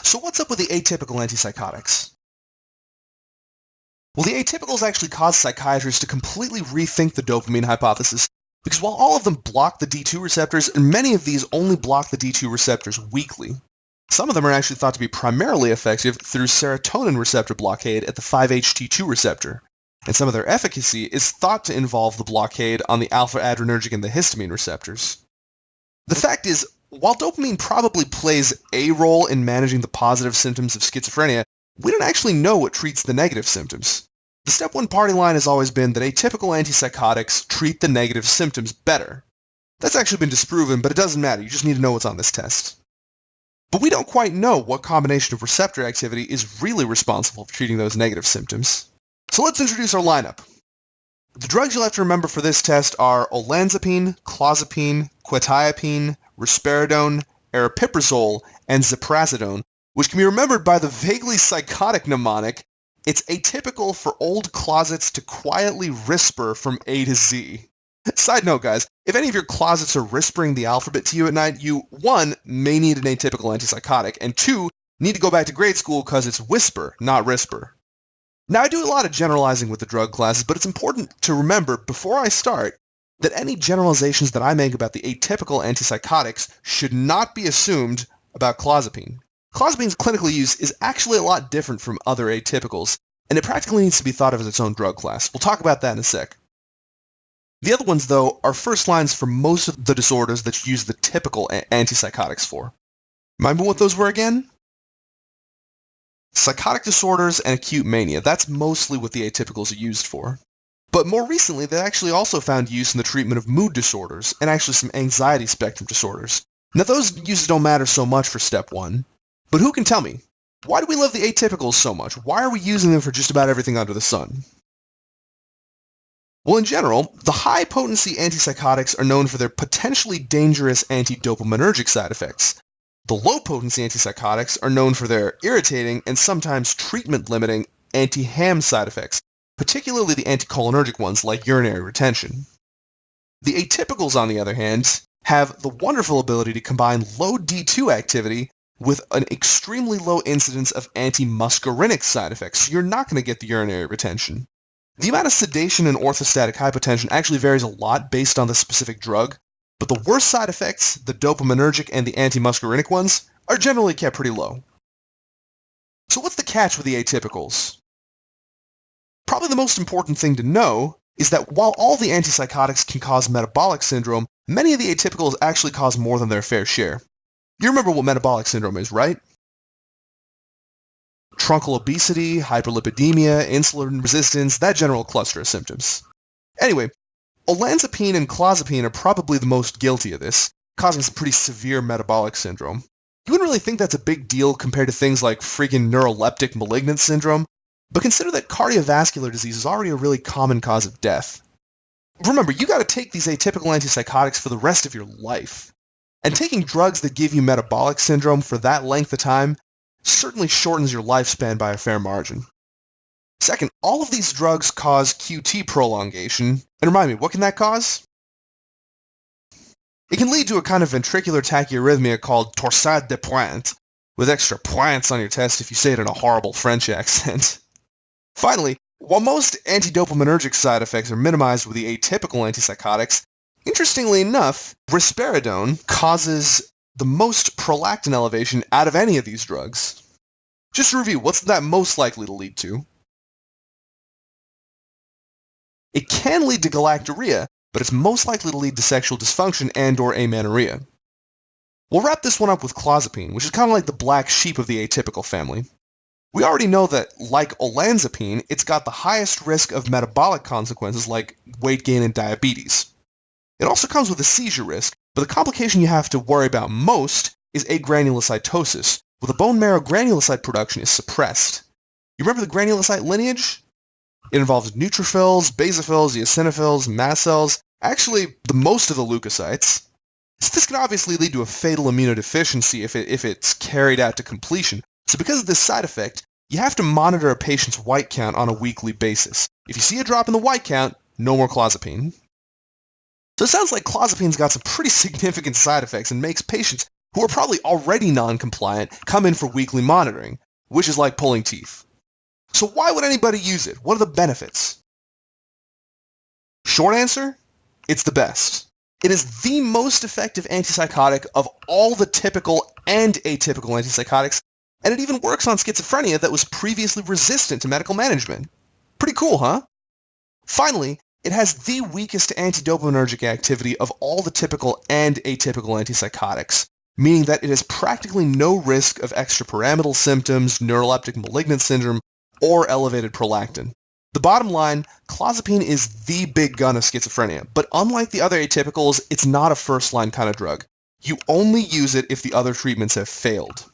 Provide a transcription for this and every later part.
So what's up with the atypical antipsychotics? Well, the atypicals actually cause psychiatrists to completely rethink the dopamine hypothesis, because while all of them block the D2 receptors, and many of these only block the D2 receptors weakly, some of them are actually thought to be primarily effective through serotonin receptor blockade at the 5-HT2 receptor, and some of their efficacy is thought to involve the blockade on the alpha-adrenergic and the histamine receptors. The fact is, while dopamine probably plays a role in managing the positive symptoms of schizophrenia, we don't actually know what treats the negative symptoms. The step one party line has always been that atypical antipsychotics treat the negative symptoms better. That's actually been disproven, but it doesn't matter, you just need to know what's on this test. But we don't quite know what combination of receptor activity is really responsible for treating those negative symptoms. So let's introduce our lineup. The drugs you'll have to remember for this test are olanzapine, clozapine, quetiapine, risperidone, aripiprazole, and ziprasidone, which can be remembered by the vaguely psychotic mnemonic, "It's atypical for old closets to quietly whisper from A to Z." Side note, guys, if any of your closets are whispering the alphabet to you at night, you, 1, may need an atypical antipsychotic, and 2, need to go back to grade school because it's whisper, not risper. Now, I do a lot of generalizing with the drug classes, but it's important to remember before I start that any generalizations that I make about the atypical antipsychotics should not be assumed about clozapine. Clozapine's clinical use is actually a lot different from other atypicals, and it practically needs to be thought of as its own drug class. We'll talk about that in a sec. The other ones, though, are first lines for most of the disorders that you use the typical antipsychotics for. Remember what those were again? Psychotic disorders and acute mania. That's mostly what the atypicals are used for. But more recently, they actually also found use in the treatment of mood disorders, and actually some anxiety spectrum disorders. Now, those uses don't matter so much for step 1. But who can tell me? Why do we love the atypicals so much? Why are we using them for just about everything under the sun? Well, in general, the high-potency antipsychotics are known for their potentially dangerous antidopaminergic side effects. The low-potency antipsychotics are known for their irritating and sometimes treatment-limiting anti-HAM side effects, particularly the anticholinergic ones like urinary retention. The atypicals, on the other hand, have the wonderful ability to combine low D2 activity with an extremely low incidence of antimuscarinic side effects, so you're not going to get the urinary retention. The amount of sedation and orthostatic hypotension actually varies a lot based on the specific drug, but the worst side effects, the dopaminergic and the antimuscarinic ones, are generally kept pretty low. So what's the catch with the atypicals? Probably the most important thing to know is that while all the antipsychotics can cause metabolic syndrome, many of the atypicals actually cause more than their fair share. You remember what metabolic syndrome is, right? Truncal obesity, hyperlipidemia, insulin resistance, that general cluster of symptoms. Anyway, olanzapine and clozapine are probably the most guilty of this, causing some pretty severe metabolic syndrome. You wouldn't really think that's a big deal compared to things like freaking neuroleptic malignant syndrome, but consider that cardiovascular disease is already a really common cause of death. Remember, you gotta take these atypical antipsychotics for the rest of your life. And taking drugs that give you metabolic syndrome for that length of time certainly shortens your lifespan by a fair margin. Second, all of these drugs cause QT prolongation, and remind me, what can that cause? It can lead to a kind of ventricular tachyarrhythmia called torsade de pointe, with extra points on your test if you say it in a horrible French accent. Finally, while most antidopaminergic side effects are minimized with the atypical antipsychotics, interestingly enough, risperidone causes the most prolactin elevation out of any of these drugs. Just to review, what's that most likely to lead to? It can lead to galactorrhea, but it's most likely to lead to sexual dysfunction and/or amenorrhea. We'll wrap this one up with clozapine, which is kind of like the black sheep of the atypical family. We already know that, like olanzapine, it's got the highest risk of metabolic consequences like weight gain and diabetes. It also comes with a seizure risk, but the complication you have to worry about most is agranulocytosis, where the bone marrow granulocyte production is suppressed. You remember the granulocyte lineage? It involves neutrophils, basophils, eosinophils, mast cells, actually the most of the leukocytes. So this can obviously lead to a fatal immunodeficiency if it's carried out to completion. So because of this side effect, you have to monitor a patient's white count on a weekly basis. If you see a drop in the white count, no more clozapine. So it sounds like clozapine's got some pretty significant side effects and makes patients who are probably already non-compliant, come in for weekly monitoring, which is like pulling teeth. So why would anybody use it? What are the benefits? Short answer, it's the best. It is the most effective antipsychotic of all the typical and atypical antipsychotics, and it even works on schizophrenia that was previously resistant to medical management. Pretty cool, huh? Finally, it has the weakest antidopaminergic activity of all the typical and atypical antipsychotics, meaning that it has practically no risk of extrapyramidal symptoms, neuroleptic malignant syndrome, or elevated prolactin. The bottom line, clozapine is the big gun of schizophrenia, but unlike the other atypicals, it's not a first-line kind of drug. You only use it if the other treatments have failed.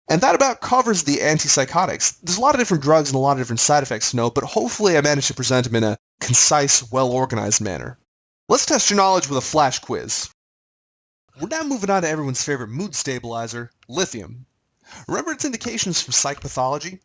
And that about covers the antipsychotics. There's a lot of different drugs and a lot of different side effects to know, but hopefully I managed to present them in a concise, well-organized manner. Let's test your knowledge with a flash quiz. We're now moving on to everyone's favorite mood stabilizer, lithium. Remember its indications from psychopathology?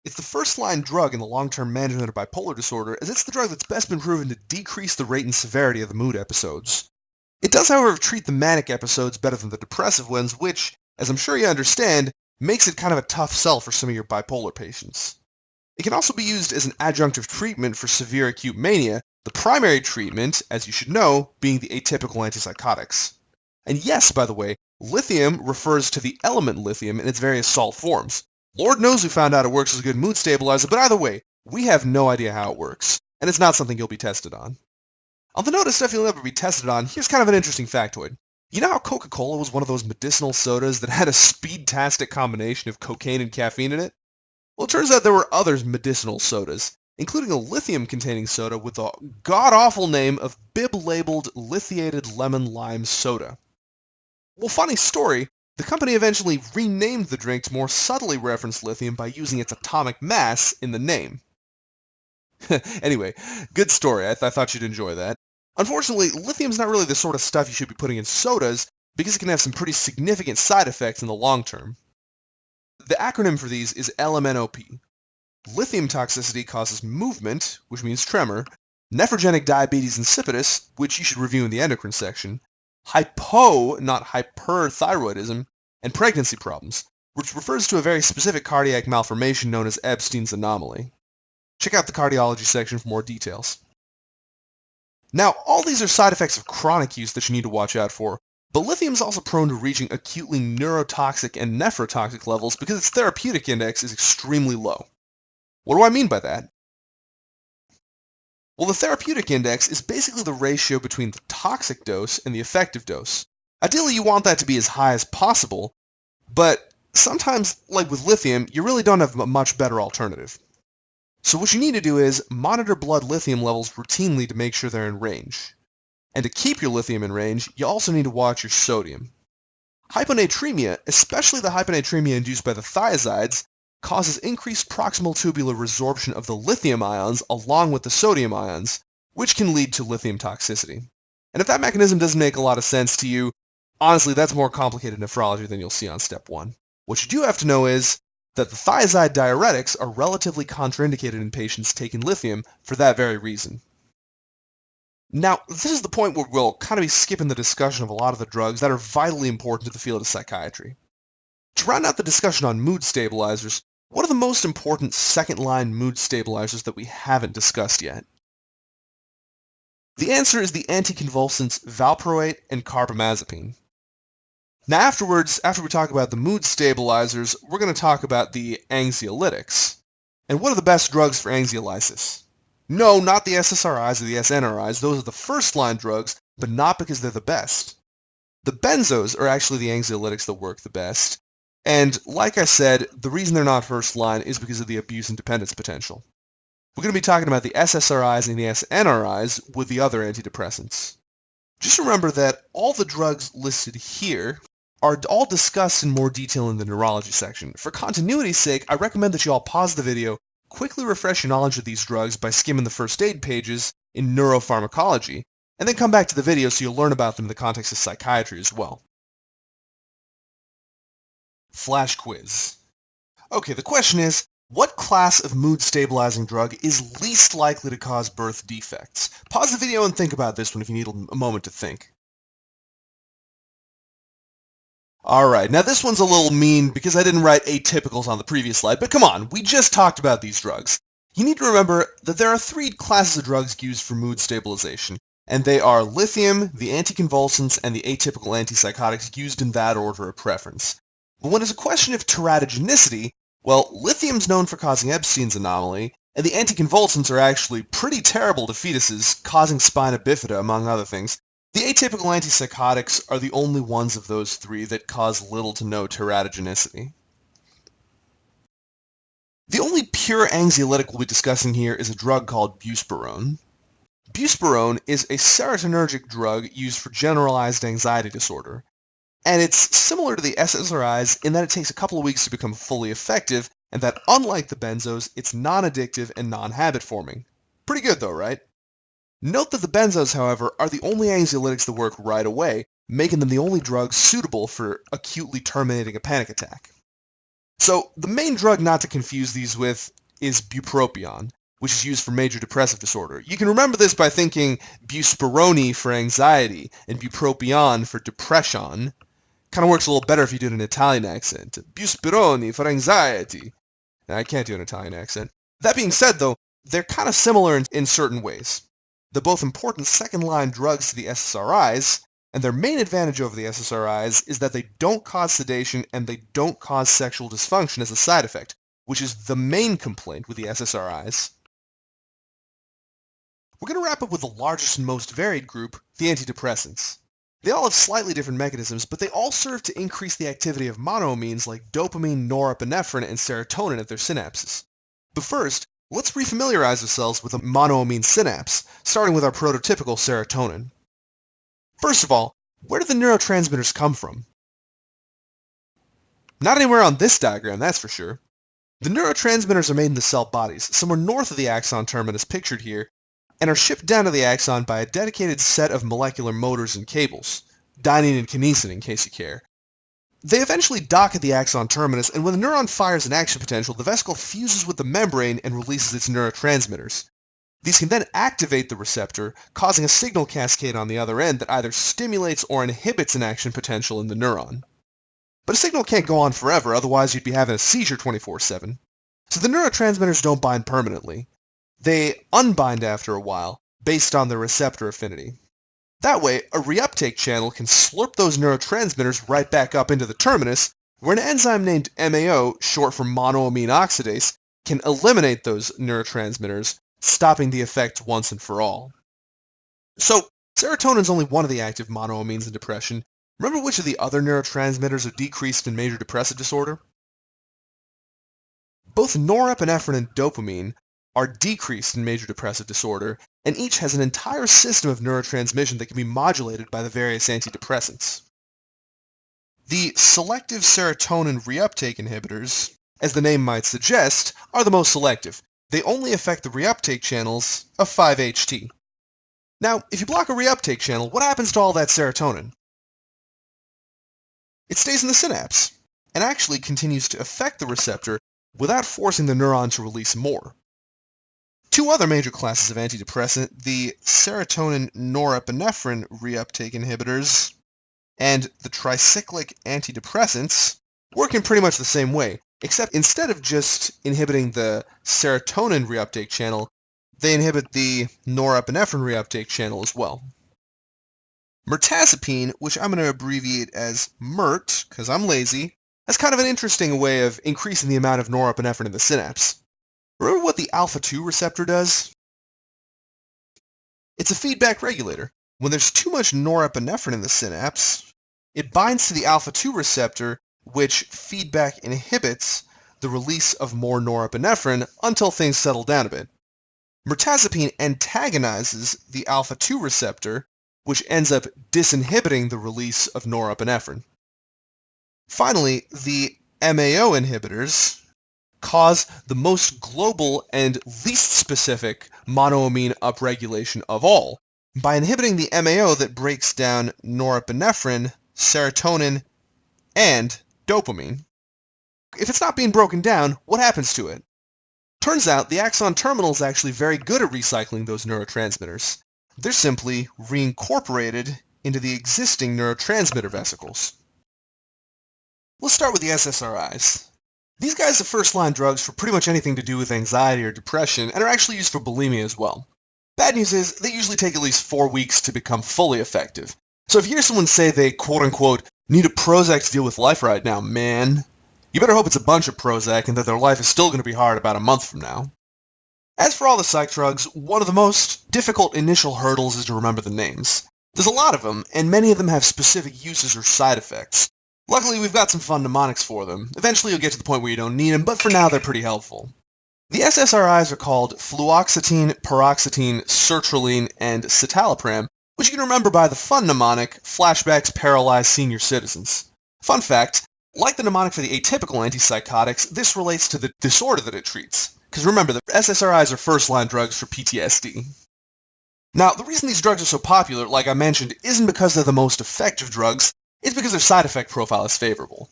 It's the first-line drug in the long-term management of bipolar disorder, as it's the drug that's best been proven to decrease the rate and severity of the mood episodes. It does, however, treat the manic episodes better than the depressive ones, which, as I'm sure you understand, makes it kind of a tough sell for some of your bipolar patients. It can also be used as an adjunctive treatment for severe acute mania, the primary treatment, as you should know, being the atypical antipsychotics. And yes, by the way, lithium refers to the element lithium in its various salt forms. Lord knows who found out it works as a good mood stabilizer, but either way, we have no idea how it works, and it's not something you'll be tested on. On the note of stuff you'll never be tested on, here's kind of an interesting factoid. You know how Coca-Cola was one of those medicinal sodas that had a speed-tastic combination of cocaine and caffeine in it? Well, it turns out there were other medicinal sodas, including a lithium-containing soda with the god-awful name of bib-labeled lithiated lemon lime soda. Well, funny story, the company eventually renamed the drink to more subtly reference lithium by using its atomic mass in the name. Anyway, good story. I thought you'd enjoy that. Unfortunately, lithium's not really the sort of stuff you should be putting in sodas because it can have some pretty significant side effects in the long term. The acronym for these is LMNOP. Lithium toxicity causes movement, which means tremor, nephrogenic diabetes insipidus, which you should review in the endocrine section, not hyperthyroidism, and pregnancy problems, which refers to a very specific cardiac malformation known as Ebstein's anomaly. Check out the cardiology section for more details. Now, all these are side effects of chronic use that you need to watch out for, but lithium is also prone to reaching acutely neurotoxic and nephrotoxic levels because its therapeutic index is extremely low. What do I mean by that? Well, the therapeutic index is basically the ratio between the toxic dose and the effective dose. Ideally, you want that to be as high as possible, but sometimes, like with lithium, you really don't have a much better alternative. So what you need to do is monitor blood lithium levels routinely to make sure they're in range. And to keep your lithium in range, you also need to watch your sodium. Hyponatremia, especially the hyponatremia induced by the thiazides, causes increased proximal tubular resorption of the lithium ions along with the sodium ions, which can lead to lithium toxicity. And if that mechanism doesn't make a lot of sense to you, honestly, that's more complicated nephrology than you'll see on step 1. What you do have to know is that the thiazide diuretics are relatively contraindicated in patients taking lithium for that very reason. Now, this is the point where we'll kind of be skipping the discussion of a lot of the drugs that are vitally important to the field of psychiatry. To round out the discussion on mood stabilizers, what are the most important second-line mood stabilizers that we haven't discussed yet? The answer is the anticonvulsants valproate and carbamazepine. Now afterwards, after we talk about the mood stabilizers, we're going to talk about the anxiolytics. And what are the best drugs for anxiolysis? No, not the SSRIs or the SNRIs, those are the first-line drugs, but not because they're the best. The benzos are actually the anxiolytics that work the best, and like I said, the reason they're not first-line is because of the abuse and dependence potential. We're going to be talking about the SSRIs and the SNRIs with the other antidepressants. Just remember that all the drugs listed here are all discussed in more detail in the neurology section. For continuity's sake, I recommend that you all pause the video, quickly refresh your knowledge of these drugs by skimming the first aid pages in neuropharmacology, and then come back to the video so you'll learn about them in the context of psychiatry as well. Flash quiz. Okay, the question is, what class of mood-stabilizing drug is least likely to cause birth defects? Pause the video and think about this one if you need a moment to think. Alright, now this one's a little mean because I didn't write atypicals on the previous slide, but come on, we just talked about these drugs. You need to remember that there are three classes of drugs used for mood stabilization, and they are lithium, the anticonvulsants, and the atypical antipsychotics used in that order of preference. But when it's a question of teratogenicity, well, lithium's known for causing Epstein's anomaly, and the anticonvulsants are actually pretty terrible to fetuses, causing spina bifida, among other things. The atypical antipsychotics are the only ones of those three that cause little to no teratogenicity. The only pure anxiolytic we'll be discussing here is a drug called Buspirone. Buspirone is a serotonergic drug used for generalized anxiety disorder, and it's similar to the SSRIs in that it takes a couple of weeks to become fully effective, and that unlike the benzos, it's non-addictive and non-habit forming. Pretty good though, right? Note that the benzos, however, are the only anxiolytics that work right away, making them the only drugs suitable for acutely terminating a panic attack. So, the main drug not to confuse these with is bupropion, which is used for major depressive disorder. You can remember this by thinking Buspirone for anxiety and bupropion for depression. Kind of works a little better if you do it in an Italian accent. Buspirone for anxiety. Now, I can't do an Italian accent. That being said, though, they're kind of similar in certain ways. They're both important second-line drugs to the SSRIs, and their main advantage over the SSRIs is that they don't cause sedation and they don't cause sexual dysfunction as a side effect, which is the main complaint with the SSRIs. We're going to wrap up with the largest and most varied group, the antidepressants. They all have slightly different mechanisms, but they all serve to increase the activity of monoamines like dopamine, norepinephrine, and serotonin at their synapses. But first, let's refamiliarize ourselves with a monoamine synapse, starting with our prototypical serotonin. First of all, where do the neurotransmitters come from? Not anywhere on this diagram, that's for sure. The neurotransmitters are made in the cell bodies, somewhere north of the axon terminus pictured here, and are shipped down to the axon by a dedicated set of molecular motors and cables, dynein and kinesin in case you care. They eventually dock at the axon terminus, and when the neuron fires an action potential, the vesicle fuses with the membrane and releases its neurotransmitters. These can then activate the receptor, causing a signal cascade on the other end that either stimulates or inhibits an action potential in the neuron. But a signal can't go on forever, otherwise you'd be having a seizure 24/7. So the neurotransmitters don't bind permanently. They unbind after a while, based on their receptor affinity. That way, a reuptake channel can slurp those neurotransmitters right back up into the terminus, where an enzyme named MAO, short for monoamine oxidase, can eliminate those neurotransmitters, stopping the effect once and for all. So, serotonin's only one of the active monoamines in depression. Remember which of the other neurotransmitters are decreased in major depressive disorder? Both norepinephrine and dopamine are decreased in major depressive disorder, and each has an entire system of neurotransmission that can be modulated by the various antidepressants. The selective serotonin reuptake inhibitors, as the name might suggest, are the most selective. They only affect the reuptake channels of 5-HT. Now, if you block a reuptake channel, what happens to all that serotonin? It stays in the synapse, and actually continues to affect the receptor without forcing the neuron to release more. Two other major classes of antidepressant, the serotonin norepinephrine reuptake inhibitors and the tricyclic antidepressants, work in pretty much the same way, except instead of just inhibiting the serotonin reuptake channel, they inhibit the norepinephrine reuptake channel as well. Mirtazapine, which I'm going to abbreviate as MIRT, because I'm lazy, has kind of an interesting way of increasing the amount of norepinephrine in the synapse. Remember what the alpha-2 receptor does? It's a feedback regulator. When there's too much norepinephrine in the synapse, it binds to the alpha-2 receptor, which feedback inhibits the release of more norepinephrine until things settle down a bit. Mirtazapine antagonizes the alpha-2 receptor, which ends up disinhibiting the release of norepinephrine. Finally, the MAO inhibitors cause the most global and least specific monoamine upregulation of all by inhibiting the MAO that breaks down norepinephrine, serotonin, and dopamine. If it's not being broken down, what happens to it? Turns out the axon terminal is actually very good at recycling those neurotransmitters. They're simply reincorporated into the existing neurotransmitter vesicles. Let's start with the SSRIs. These guys are first-line drugs for pretty much anything to do with anxiety or depression, and are actually used for bulimia as well. Bad news is, they usually take at least 4 weeks to become fully effective. So if you hear someone say they, quote-unquote, need a Prozac to deal with life right now, man, you better hope it's a bunch of Prozac and that their life is still going to be hard about a month from now. As for all the psych drugs, one of the most difficult initial hurdles is to remember the names. There's a lot of them, and many of them have specific uses or side effects. Luckily, we've got some fun mnemonics for them. Eventually you'll get to the point where you don't need them, but for now they're pretty helpful. The SSRIs are called fluoxetine, paroxetine, sertraline, and citalopram, which you can remember by the fun mnemonic, flashbacks paralyze senior citizens. Fun fact, like the mnemonic for the atypical antipsychotics, this relates to the disorder that it treats. Because remember, the SSRIs are first-line drugs for PTSD. Now, the reason these drugs are so popular, like I mentioned, isn't because they're the most effective drugs, it's because their side effect profile is favorable.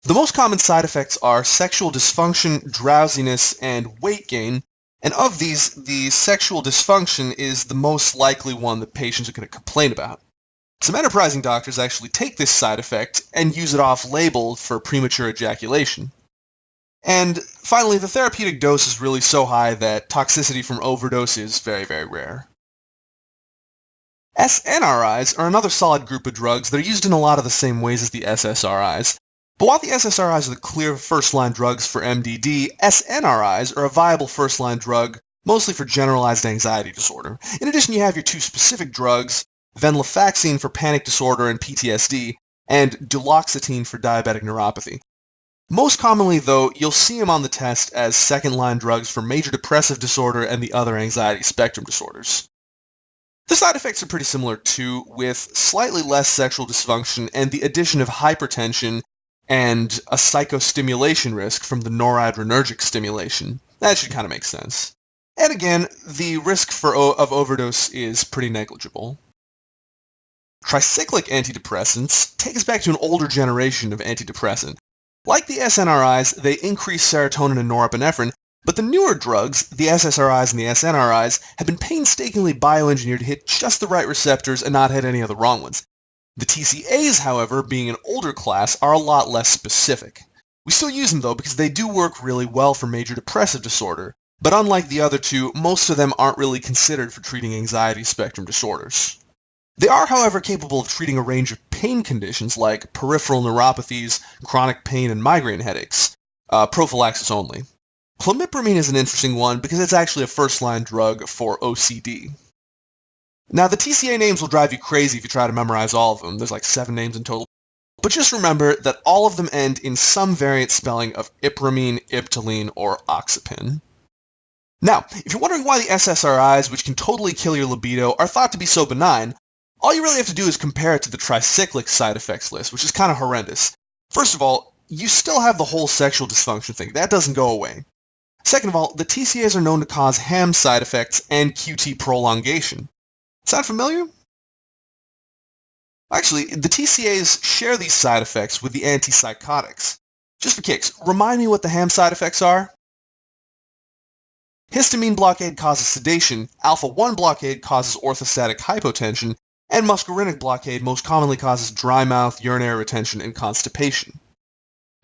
The most common side effects are sexual dysfunction, drowsiness, and weight gain, and of these, the sexual dysfunction is the most likely one that patients are going to complain about. Some enterprising doctors actually take this side effect and use it off-label for premature ejaculation. And finally, the therapeutic dose is really so high that toxicity from overdose is very, very rare. SNRIs are another solid group of drugs that are used in a lot of the same ways as the SSRIs. But while the SSRIs are the clear first-line drugs for MDD, SNRIs are a viable first-line drug mostly for generalized anxiety disorder. In addition, you have your two specific drugs, venlafaxine for panic disorder and PTSD, and duloxetine for diabetic neuropathy. Most commonly, though, you'll see them on the test as second-line drugs for major depressive disorder and the other anxiety spectrum disorders. The side effects are pretty similar too, with slightly less sexual dysfunction and the addition of hypertension and a psychostimulation risk from the noradrenergic stimulation. That should kind of make sense. And again, the risk of overdose is pretty negligible. Tricyclic antidepressants take us back to an older generation of antidepressant. Like the SNRIs, they increase serotonin and norepinephrine, but the newer drugs, the SSRIs and the SNRIs, have been painstakingly bioengineered to hit just the right receptors and not hit any of the wrong ones. The TCAs, however, being an older class, are a lot less specific. We still use them though because they do work really well for major depressive disorder, but unlike the other two, most of them aren't really considered for treating anxiety spectrum disorders. They are, however, capable of treating a range of pain conditions like peripheral neuropathies, chronic pain, and migraine headaches, prophylaxis only. Clomipramine is an interesting one because it's actually a first-line drug for OCD. Now, the TCA names will drive you crazy if you try to memorize all of them. There's like 7 names in total. But just remember that all of them end in some variant spelling of ipramine, iptaline, or oxapin. Now, if you're wondering why the SSRIs, which can totally kill your libido, are thought to be so benign, all you really have to do is compare it to the tricyclic side effects list, which is kind of horrendous. First of all, you still have the whole sexual dysfunction thing. That doesn't go away. Second of all, the TCAs are known to cause HAM side effects and QT prolongation. Sound familiar? Actually, the TCAs share these side effects with the antipsychotics. Just for kicks, remind me what the HAM side effects are? Histamine blockade causes sedation, alpha-1 blockade causes orthostatic hypotension, and muscarinic blockade most commonly causes dry mouth, urinary retention, and constipation.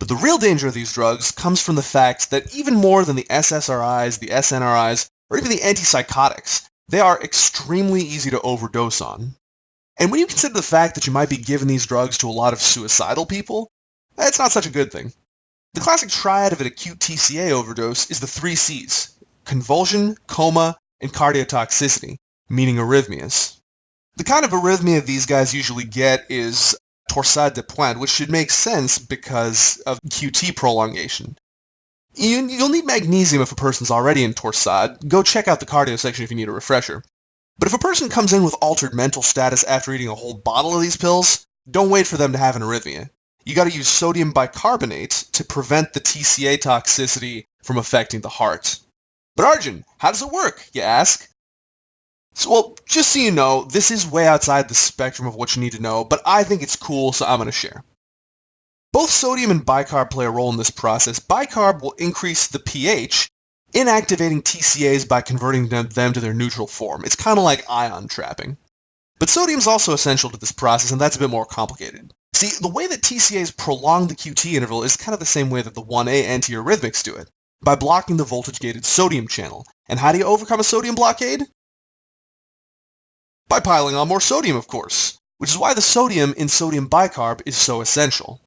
But the real danger of these drugs comes from the fact that even more than the SSRIs, the SNRIs, or even the antipsychotics, they are extremely easy to overdose on. And when you consider the fact that you might be giving these drugs to a lot of suicidal people, that's not such a good thing. The classic triad of an acute TCA overdose is the 3 Cs: convulsion, coma, and cardiotoxicity, meaning arrhythmias. The kind of arrhythmia these guys usually get is torsade de pointe, which should make sense because of QT prolongation. You'll need magnesium if a person's already in torsade. Go check out the cardio section if you need a refresher. But if a person comes in with altered mental status after eating a whole bottle of these pills, don't wait for them to have an arrhythmia. You gotta use sodium bicarbonate to prevent the TCA toxicity from affecting the heart. But Arjun, how does it work, you ask? So, well, just so you know, this is way outside the spectrum of what you need to know, but I think it's cool, so I'm going to share. Both sodium and bicarb play a role in this process. Bicarb will increase the pH, inactivating TCAs by converting them to their neutral form. It's kind of like ion trapping. But sodium is also essential to this process, and that's a bit more complicated. See, the way that TCAs prolong the QT interval is kind of the same way that the 1A antiarrhythmics do it, by blocking the voltage-gated sodium channel. And how do you overcome a sodium blockade? By piling on more sodium, of course, which is why the sodium in sodium bicarb is so essential.